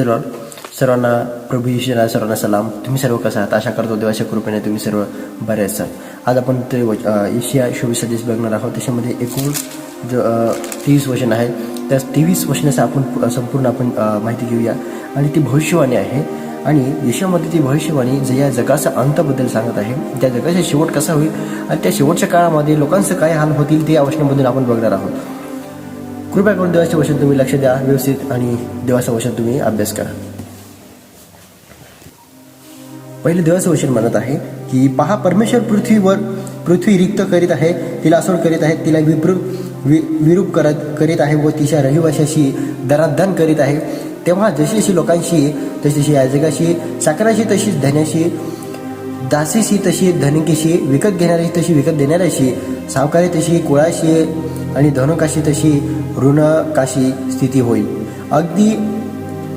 Lord, सर्वांना प्रभू येशूला सर्वांना सलाम. तुम्ही सर्व कसं आहात? आशा करतो देवाच्या कृपेने तुम्ही सर्व बरे असाल. आज आपण ते एशिया 24 बघणार आहोत. त्याच्यामध्ये एकूण 23 वचन आहे. त्या 23 वचनाचं आपण संपूर्ण माहिती घेऊया. आणि ती भविष्यवाणी आहे. आणि यशामध्ये ती भविष्यवाणी जे या जगाचा अंतबद्दल सांगत आहे. त्या जगाचा शेवट कसा होईल आणि त्या शेवटच्या काळामध्ये लोकांचं काय हाल होतील ते या वचनाबद्दल आपण बघणार आहोत. कृपया करून देवाचे वचन तुम्ही लक्ष द्या व्यवस्थित आणि देवाचं वचन तुम्ही अभ्यास करा. पहिले देवाचं वचन म्हणत आहे की पहा, परमेश्वर पृथ्वी रिक्त करीत आहे, तिला असोड करीत आहे, तिला विरूप करीत आहे व तिच्या रहिवाशाशी दरादन करीत आहे. तेव्हा जशी लोकांशी, तशी याजकाशी, साखराशी तशीच धन्याशी, दासीशी तशी धनिकीशी, विकत घेणाऱ्याशी तशी विकत देणाऱ्याशी, सावकारी तशी कुळाशी आणि धनुकाशी तशी ऋणकाशी स्थिती होईल.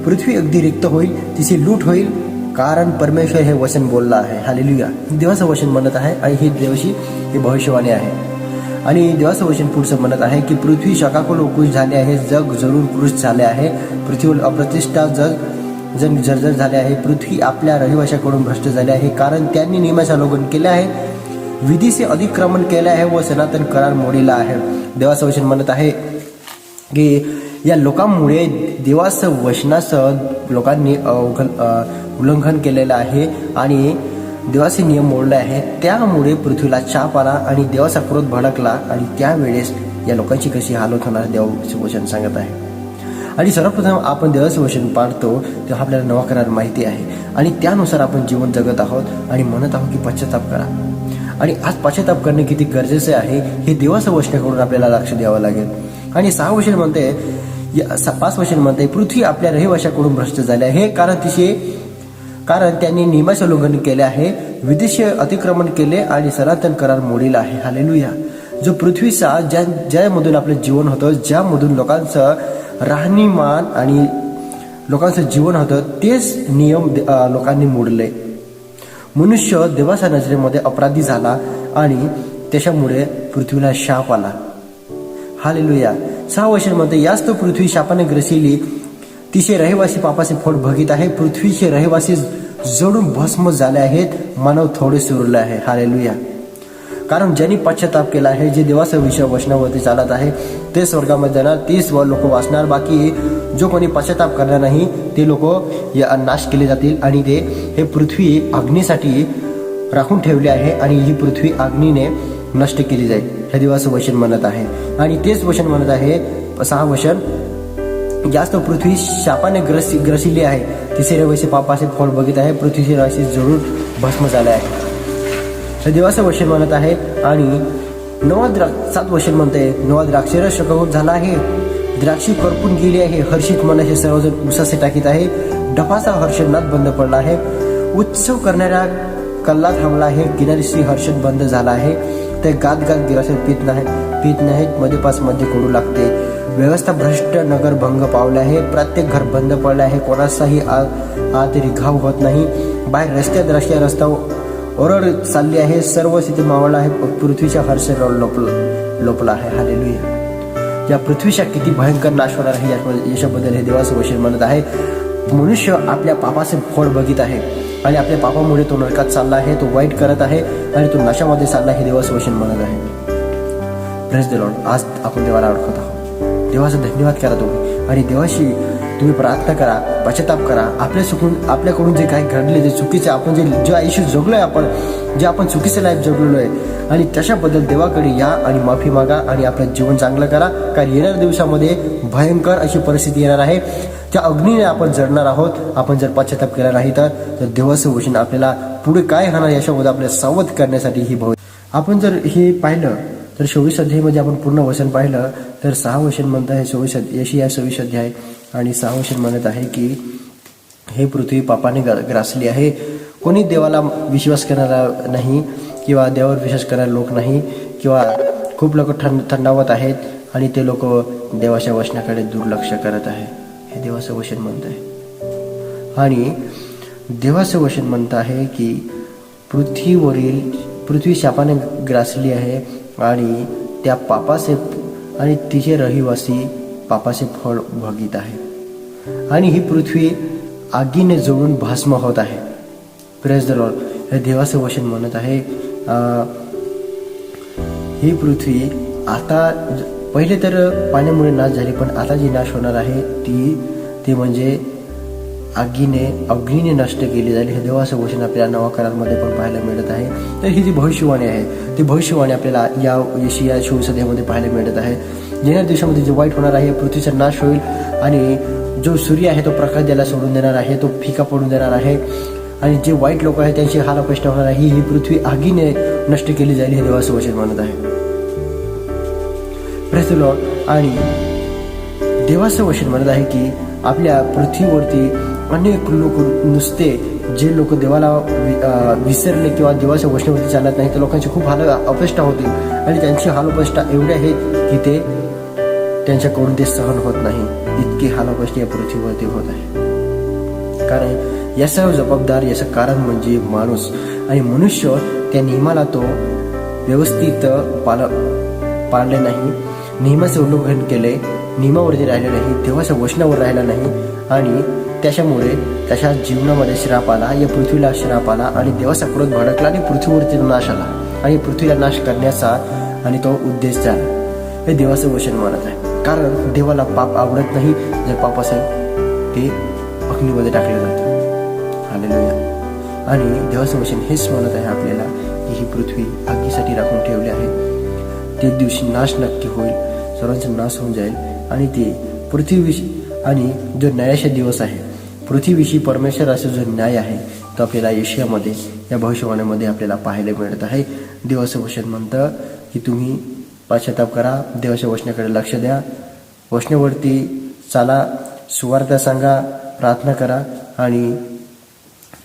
पृथ्वी अगदी रिक्त होईल, तिची लूट होईल, कारण परमेश्वर हे वचन बोलला आहे. हालेलुया. देवाचं वचन म्हणत आहे आणि ही देवाची ही भविष्यवाणी आहे. आणि देवाचं वचन पुढचं म्हणत आहे की पृथ्वी शकाकुल खुश झाले आहे, जग जरूर खुश झाले आहे, पृथ्वीवर अप्रतिष्ठा जग जर्जर झाले आहे, पृथ्वी आपल्या रहिवाशाकडून भ्रष्ट झाले आहे, कारण त्यांनी नियमाचे उल्लंघन केले आहे, विधीचे अतिक्रमण केले आहे व सनातन करार मोडीला आहे. देवाचं वचन म्हणत आहे की या लोकांमुळे देवाचं वचनाचं लोकांनी उल्लंघन केलेलं आहे आणि देवाचे नियम मोडले आहेत. त्यामुळे पृथ्वीला चाप आला आणि देवाचा क्रोध भडकला आणि त्यावेळेस या लोकांची कशी हालत होणार देवाचे वचन सांगत आहे. आणि सर्वप्रथम आपण देवाचं वचन पाळतो तेव्हा आपल्याला नवा करार माहिती आहे आणि त्यानुसार आपण जीवन जगत आहोत आणि म्हणत आहोत की पश्चाताप करा. आणि आज पश्चाताप करणे किती गरजेचे आहे हे देवाचं वचनाकडून आपल्याला लक्ष द्यावं लागेल. आणि 6 वचन म्हणते, 5 वचन म्हणते, पृथ्वी आपल्या रहिवाशाकडून भ्रष्ट झाले आहे, कारण त्यांनी नियमाचे उल्लंघन केले आहे, विधीचे अतिक्रमण केले आणि सनातन करार मोडीला आहे. हालेलुया. जो पृथ्वीचा ज्यामधून आपलं जीवन होतं, ज्यामधून लोकांचं राहणीमान आणि लोकांचं जीवन होतं, तेच नियम लोकांनी मोडले. मनुष्य देवाच्या नजरेमध्ये अपराधी झाला आणि त्याच्यामुळे पृथ्वीला शाप आला. हालेलुया. 6 वचनामध्ये, याच तो पृथ्वी शापाने ग्रसिली, तिचे रहिवासी पापाचे फळ भोगीत आहे, पृथ्वीचे रहिवासी जडून भस्म झाले आहेत, मानव थोडे सुरले आहे. हालेलुया. कारण ज्यांनी पश्चाताप केला आहे, जे देवाचा विषय वचनावरती चालत आहे, ते स्वर्गामध्ये जाणार, तेच लोक वाचणार. बाकी जो कोणी पश्चाताप करणार नाही ते लोक या नाश केले जातील. आणि हे पृथ्वी अग्नीसाठी राखून ठेवली आहे आणि ही पृथ्वी अग्नीने नष्ट केली जाईल, हे देवाचं वचन म्हणत आहे. आणि तेच वचन म्हणत आहे 6 वचन, जास्त पृथ्वी शापाने ग्रसिली आहे, तिचे रहिवासी पापाचे फळ बघित आहे, पृथ्वीचे रहिवासी जरूर भस्म झाले आहे, हे देवाचं वचन म्हणत आहे. आणि 7 वचन म्हणते, नवा द्राक्षरस शकवून झाला आहे, द्राक्षी करपून गेली आहे, हर्षित मनाचे सर्वजण उसासे टाकीत आहे, डफाचा हर्षनाद बंद पडला आहे, उत्सव करणाऱ्या कल्ला थांबला आहे, किनारीशी हर्षद बंद झाला आहे, ते गात गिरासे पीत नाहीत, मध्ये कडू लागते, व्यवस्था भ्रष्ट नगर भंग पावले आहे, प्रत्येक घर बंद पडले आहे, कोणाचाही आत घाव होत नाही, बाहेर रस्ता ओरड चालली आहे, सर्व स्थिती मावळला आहे, पृथ्वीच्या हर्ष लोपला आहे. हालेलुया. या पृथ्वीच्या किती भयंकर नाश होणार आहे याच्याबद्दल हे देवाचं वचन म्हणत आहे. मनुष्य आपल्या पापाचे फळ बघित आहे आणि आपल्या पापामुळे तो नरकात चालला आहे, तो वाईट करत आहे आणि तो नशामध्ये चालला, हे देवाचं वचन म्हणत आहे. Praise the Lord. आज आपण देवाला ओळखत आहोत. देवाचा धन्यवाद करा तुम्ही आणि देवाशी तुम्ही प्रार्थना करा, पश्चाताप करा. आपल्याकडून जे काही घडले, जे चुकीचे आपण जे आयुष्य जगलोय, आपण चुकीचं लाईफ जगलेलो आहे आणि त्याच्याबद्दल देवाकडे या आणि माफी मागा आणि आपलं जीवन चांगलं करा. कारण येणाऱ्या दिवसामध्ये भयंकर अशी परिस्थिती येणार आहे, त्या अग्नीने आपण जडणार आहोत. आपण जर पश्चाताप केला नाही तर देवाचं वचन आपल्याला पुढे काय होणार याच्यामध्ये आपल्याला सावध करण्यासाठी ही आपण जर हे पाहिलं तर 24 अध्यायामध्ये आपण पूर्ण वचन पाहिलं तर 6 वचन म्हणत आहे, 26 अध्याय आणि 6 वचन म्हणत आहे की हे पृथ्वी पापाने ग्रासली आहे, कोणी देवाला विश्वास करणारा नाही किंवा देवावर विश्वास करणारे लोक नाही, किंवा खूप लोक थंडावत आहेत आणि ते लोक देवाच्या वचनाकडे दुर्लक्ष करत आहे, हे देवाचं वचन म्हणत आहे. आणि देवाचं वचन म्हणत आहे की पृथ्वी शापाने ग्रासली आहे आणि त्या पापाचे आणि तिचे रहिवासी पापाचे फळ भोगीत आहे. आणि ही पृथ्वी आगीने जळून भस्म होत आहे. Praise the Lord. हे देवाचं वचन म्हणत आहे ही पृथ्वी आता पहिले तर पाण्यामुळे नाश झाली, पण आता जी नाश होणार आहे ती म्हणजे अग्नीने नष्ट केली जाईल. हे देवाचं वचन आपल्याला नवा करारामध्ये पण पाहायला मिळत आहे. तर ही जी भविष्यवाणी आहे ती भविष्यवाणी आपल्याला या यशिया 24 पाहायला मिळत आहे. येणाऱ्या दिवसामध्ये जे वाईट होणार आहे, पृथ्वीचा नाश होईल आणि जो सूर्य आहे तो प्रकाश द्यायला सोडून देणार आहे, तो फिका पडून देणार आहे आणि जे वाईट लोक आहेत त्यांची हालापेष्टा होणार आहे. ही पृथ्वी आगीने नष्ट केली जाईल, हे देवाचं वचन म्हणत आहे. Praise the Lord. आणि देवाचं वचन म्हणत आहे की आपल्या पृथ्वीवरती अनेक लोक नुसते जे लोक देवाला विसरले किंवा देवाच्या वचनावरती चालत नाही, त्या लोकांची खूप अपेष्टा होतील आणि त्यांची हालअपेष्टा एवढ्या आहेत की ते त्यांच्याकडून ते सहन होत नाही. इतकी हालअपेष्टा या पृथ्वीवरती होत आहे. कारण याचं जबाबदार याचं कारण म्हणजे माणूस आणि मनुष्य त्या नियमाला तो व्यवस्थित पाळले नाही, नियमाचे उल्लंघन केले, नियमावरती राहिले नाही, देवाच्या वचनावर राहिला नाही आणि त्याच्यामुळे त्याच्या जीवनामध्ये श्राप आला, या पृथ्वीला श्राप आला आणि देवाचा क्रोध भडकला आणि पृथ्वीवरती नाश आला आणि पृथ्वीला नाश करण्याचा आणि तो उद्देश झाला. हे देवाचं वचन म्हणत आहे. कारण देवाला पाप आवडत नाही. जर पाप असेल ते अग्नीमध्ये टाकले जाते. हालेलुया. आणि देवाचं वचन हेच म्हणत आहे आपल्याला की ही पृथ्वी आगीसाठी राखून ठेवली आहे. ते दिवशी नाश नक्की होईल, सर्वांचा नाश होऊन जाईल आणि ते पृथ्वीविषयी आणि जो न्यायाचा दिवस आहे, पृथ्वीविषयी परमेश्वराचा जो न्याय आहे तो आपल्याला यशियामध्ये या भविष्यवाणीमध्ये आपल्याला पाहायला मिळत आहे. देवाचं वचन म्हणतं की तुम्ही पश्चाताप करा, देवाच्या वचनाकडे लक्ष द्या, वचनावरती चाला, सुवार्ता सांगा, प्रार्थना करा आणि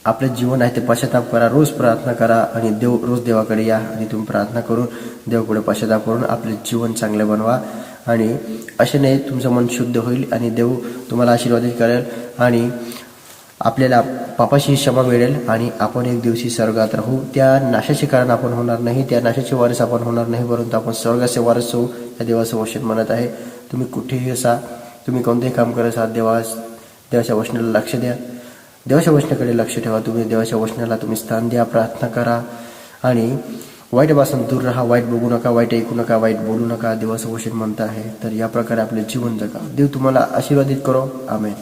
आपलं जीवन आहे ते पश्चाताप करा, रोज प्रार्थना करा आणि रोज देवाकडे या आणि तुम्ही प्रार्थना करून देवापुढे पश्चाताप करून आपले जीवन चांगले बनवा आणि अशाने तुमचं मन शुद्ध होईल आणि देव तुम्हाला आशीर्वादित करेल आणि आपल्याला पापाची क्षमा मिळेल आणि आपण एक दिवशी स्वर्गात राहू. त्या नाशाचे कारण आपण होणार नाही, त्या नाशाचे वारस आपण होणार नाही, परंतु आपण स्वर्गाचे वारस होऊ. या देवाचं वचन म्हणत आहे. तुम्ही कुठेही असा, तुम्ही कोणतेही काम करत आहात, देवाच्या वचनाला लक्ष द्या, देवाच्या वचनाकडे लक्ष ठेवा. तुम्ही देवाच्या वचनाला तुम्ही स्थान द्या, प्रार्थना करा आणि वाईटपासून दूर राहा. वाईट बघू नका, वाईट ऐकू नका, वाईट बोलू नका. देवाचं वचन म्हणत आहे. तर या प्रकारे आपले जीवन जगा. देव तुम्हाला आशीर्वादित करो. आमेन.